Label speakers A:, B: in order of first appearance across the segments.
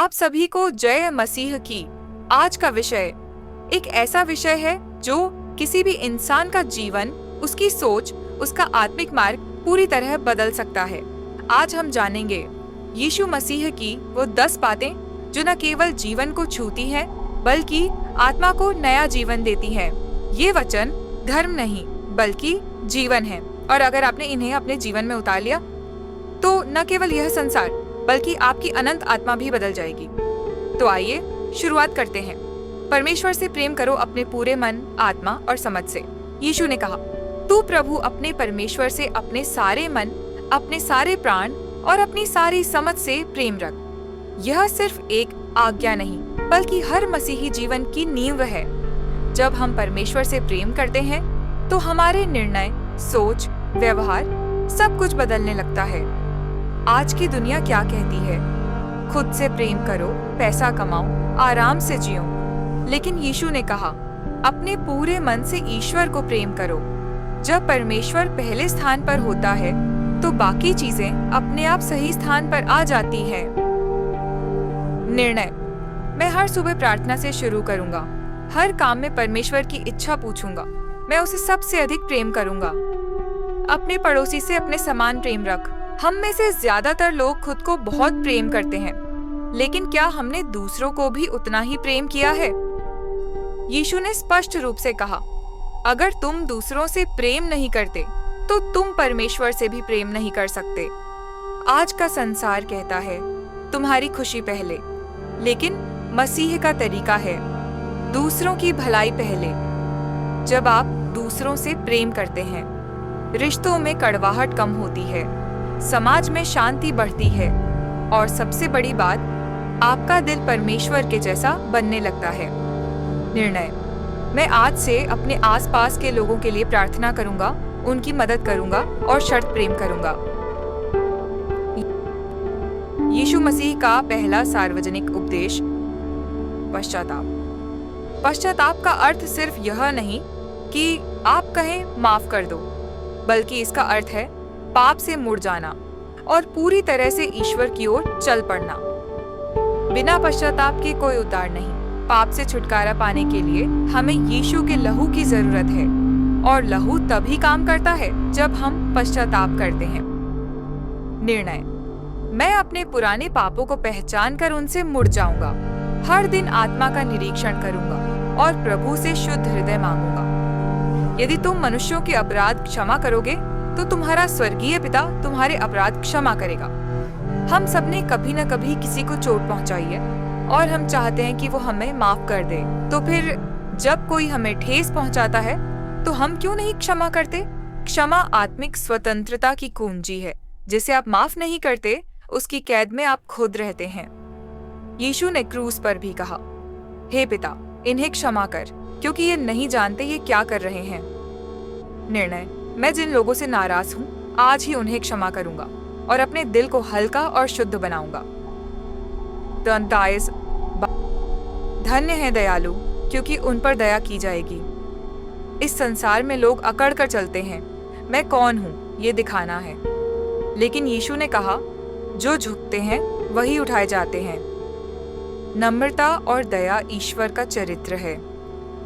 A: आप सभी को जय मसीह की। आज का विषय एक ऐसा विषय है जो किसी भी इंसान का जीवन, उसकी सोच, उसका आत्मिक मार्ग पूरी तरह बदल सकता है। आज हम जानेंगे यीशु मसीह की वो 10 बातें जो न केवल जीवन को छूती हैं बल्कि आत्मा को नया जीवन देती हैं। ये वचन धर्म नहीं बल्कि जीवन है, और अगर आपने इन्हें अपने जीवन में उतार लिया तो न केवल यह संसार बल्कि आपकी अनंत आत्मा भी बदल जाएगी। तो आइए शुरुआत करते हैं। परमेश्वर से प्रेम करो अपने पूरे मन, आत्मा और समझ से। यीशु ने कहा, तू प्रभु अपने परमेश्वर से अपने सारे मन, अपने सारे प्राण और अपनी सारी समझ से प्रेम रख। यह सिर्फ एक आज्ञा नहीं बल्कि हर मसीही जीवन की नींव है। जब हम परमेश्वर से प्रेम करते हैं तो हमारे निर्णय, सोच, व्यवहार सब कुछ बदलने लगता है। आज की दुनिया क्या कहती है? खुद से प्रेम करो, पैसा कमाओ, आराम से जियो। लेकिन यीशु ने कहा, अपने पूरे मन से ईश्वर को प्रेम करो। जब परमेश्वर पहले स्थान पर होता है तो बाकी चीजें अपने आप सही स्थान पर आ जाती हैं। निर्णय। मैं हर सुबह प्रार्थना से शुरू करूंगा। हर काम में परमेश्वर की इच्छा पूछूंगा। मैं उसे सबसे अधिक प्रेम करूंगा। अपने पड़ोसी से अपने समान प्रेम रख। हम में से ज्यादातर लोग खुद को बहुत प्रेम करते हैं, लेकिन क्या हमने दूसरों को भी उतना ही प्रेम किया है? यीशु ने स्पष्ट रूप से कहा, अगर तुम दूसरों से प्रेम नहीं करते तो तुम परमेश्वर से भी प्रेम नहीं कर सकते। आज का संसार कहता है, तुम्हारी खुशी पहले, लेकिन मसीह का तरीका है दूसरों की भलाई पहले। जब आप दूसरों से प्रेम करते हैं, रिश्तों में कड़वाहट कम होती है, समाज में शांति बढ़ती है, और सबसे बड़ी बात, आपका दिल परमेश्वर के जैसा बनने लगता है। निर्णय। मैं आज से अपने आसपास के लोगों के लिए प्रार्थना करूंगा, उनकी मदद करूंगा और शर्त प्रेम करूंगा। यीशु मसीह का पहला सार्वजनिक उपदेश, पश्चाताप। पश्चाताप का अर्थ सिर्फ यह नहीं कि आप कहें माफ कर दो, बल्कि इसका अर्थ है पाप से मुड़ जाना और पूरी तरह से ईश्वर की ओर चल पड़ना। बिना पश्चाताप के कोई उद्धार नहीं। पाप से छुटकारा पाने के लिए हमें यीशु के लहू की जरूरत है, और लहू तभी काम करता है जब हम पश्चाताप करते हैं। निर्णय। मैं अपने पुराने पापों को पहचान कर उनसे मुड़ जाऊंगा। हर दिन आत्मा का निरीक्षण करूंगा और प्रभु से शुद्ध हृदय मांगूंगा। यदि तुम मनुष्यों के अपराध क्षमा करोगे तो तुम्हारा स्वर्गीय पिता तुम्हारे अपराध क्षमा करेगा। हम सबने कभी न कभी किसी को चोट पहुंचाई है और हम चाहते हैं कि वो हमें माफ कर दे। तो फिर जब कोई हमें ठेस पहुंचाता है तो हम क्यों नहीं क्षमा करते? क्षमा आत्मिक स्वतंत्रता की कुंजी है। जिसे आप माफ नहीं करते, उसकी कैद में आप खुद रहते हैं। यीशु ने क्रूस पर भी कहा, हे पिता, इन्हें क्षमा कर, क्योंकि ये नहीं जानते ये क्या कर रहे हैं। निर्णय। मैं जिन लोगों से नाराज हूँ, आज ही उन्हें क्षमा करूंगा और अपने दिल को हल्का और शुद्ध बनाऊंगा। धन्य है दयालु, क्योंकि उन पर दया की जाएगी। इस संसार में लोग अकड़ कर चलते हैं, मैं कौन हूँ ये दिखाना है। लेकिन यीशु ने कहा, जो झुकते हैं वही उठाए जाते हैं। नम्रता और दया ईश्वर का चरित्र है।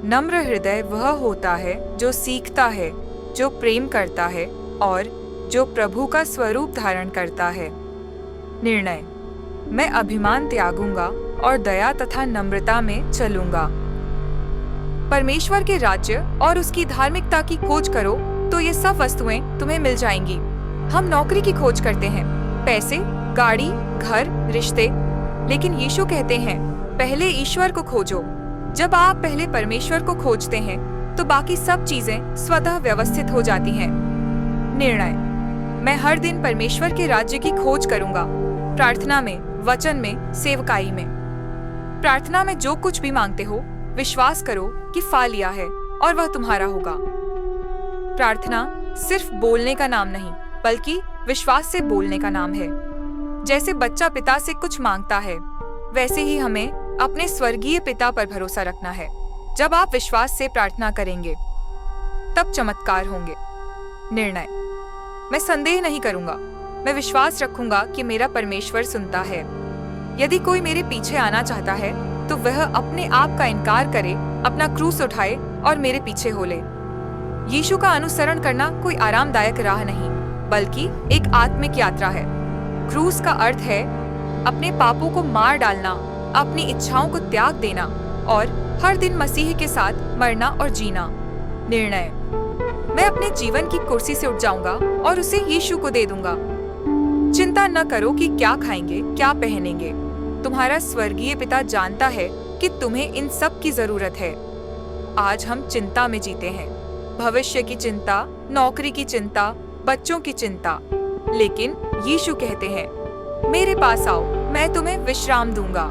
A: नम्र हृदय वह होता है जो सीखता है, जो प्रेम करता है और जो प्रभु का स्वरूप धारण करता है। निर्णय। मैं अभिमान त्यागूंगा और दया तथा नम्रता में चलूंगा। परमेश्वर के राज्य और उसकी धार्मिकता की खोज करो तो ये सब वस्तुएं तुम्हें मिल जाएंगी। हम नौकरी की खोज करते हैं, पैसे, गाड़ी, घर, रिश्ते, लेकिन यीशु कहते हैं, पहले ईश्वर को खोजो। जब आप पहले परमेश्वर को खोजते हैं तो बाकी सब चीजें स्वतः व्यवस्थित हो जाती हैं। निर्णय। मैं हर दिन परमेश्वर के राज्य की खोज करूंगा, प्रार्थना में, वचन में, सेवकाई में। प्रार्थना में जो कुछ भी मांगते हो, विश्वास करो कि पा लिया है और वह तुम्हारा होगा। प्रार्थना सिर्फ बोलने का नाम नहीं बल्कि विश्वास से बोलने का नाम है। जैसे बच्चा पिता से कुछ मांगता है, वैसे ही हमें अपने स्वर्गीय पिता पर भरोसा रखना है। जब आप विश्वास से प्रार्थना करेंगे तब चमत्कार होंगे। निर्णय। मैं संदेह नहीं करूंगा, मैं विश्वास रखूंगा कि मेरा परमेश्वर सुनता है। यदि कोई मेरे पीछे आना चाहता है तो वह अपने आप का इनकार करे, अपना क्रूस उठाए और मेरे पीछे हो ले। यीशु का अनुसरण करना कोई आरामदायक राह नहीं, बल्कि एक आत्मिक यात्रा है। क्रूस का अर्थ है अपने पापों को मार डालना, अपनी इच्छाओं को त्याग देना और हर दिन मसीह के साथ मरना और जीना। निर्णय, मैं अपने जीवन की कुर्सी से उठ जाऊंगा और उसे यीशु को दे दूंगा। चिंता न करो कि क्या खाएंगे, क्या पहनेंगे। तुम्हारा स्वर्गीय पिता जानता है कि तुम्हें इन सब की जरूरत है। आज हम चिंता में जीते हैं, भविष्य की चिंता, नौकरी की चिंता, बच्चों की चिंता। लेकिन यीशु कहते हैं, मेरे पास आओ, मैं तुम्हें विश्राम दूंगा।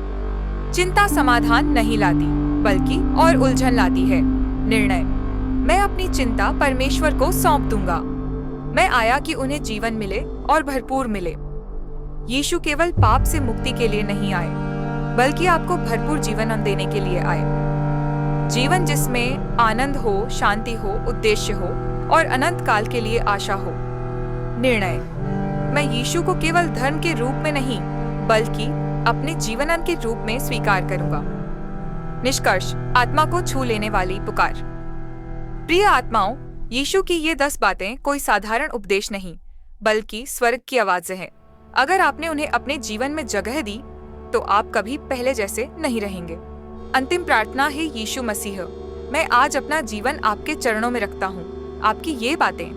A: चिंता समाधान नहीं लाती, बल्कि और उलझन लाती है। निर्णय, मैं अपनी चिंता परमेश्वर को सौंप दूंगा। मैं आया कि उन्हें जीवन मिले और भरपूर मिले। यीशु केवल पाप से मुक्ति के लिए नहीं आए, बल्कि आपको भरपूर जीवन देने के लिए आए। जीवन जिसमें आनंद हो, शांति हो, उद्देश्य हो और अनंत काल के लिए आशा हो। निर्णय, मैं यीशु को केवल धर्म के रूप में नहीं, बल्कि अपने जीवन के रूप में स्वीकार करूंगा। निष्कर्ष, आत्मा को छू लेने वाली पुकार। प्रिय आत्माओं, यीशु की ये 10 बातें कोई साधारण उपदेश नहीं, बल्कि स्वर्ग की आवाज़ें हैं। अगर आपने उन्हें अपने जीवन में जगह दी, तो आप कभी पहले जैसे नहीं रहेंगे। अंतिम प्रार्थना है, यीशु मसीह, मैं आज अपना जीवन आपके चरणों में रखता हूँ। आपकी ये बातें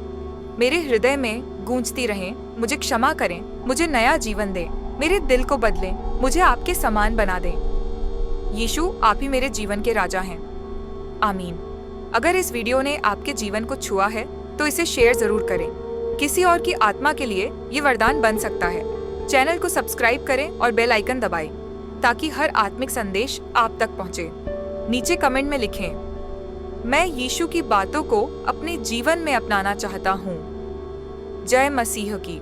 A: मेरे हृदय में गूंजती रहें। मुझे क्षमा करें, मुझे नया जीवन दें, मेरे दिल को बदलें, मुझे आपके समान बना दें। यीशु, आप ही मेरे जीवन के राजा हैं। आमीन। अगर इस वीडियो ने आपके जीवन को छुआ है तो इसे शेयर जरूर करें। किसी और की आत्मा के लिए ये वरदान बन सकता है। चैनल को सब्सक्राइब करें और बेल आइकन दबाएं, ताकि हर आत्मिक संदेश आप तक पहुंचे। नीचे कमेंट में लिखें, मैं यीशु की बातों को अपने जीवन में अपनाना चाहता हूँ। जय मसीह की।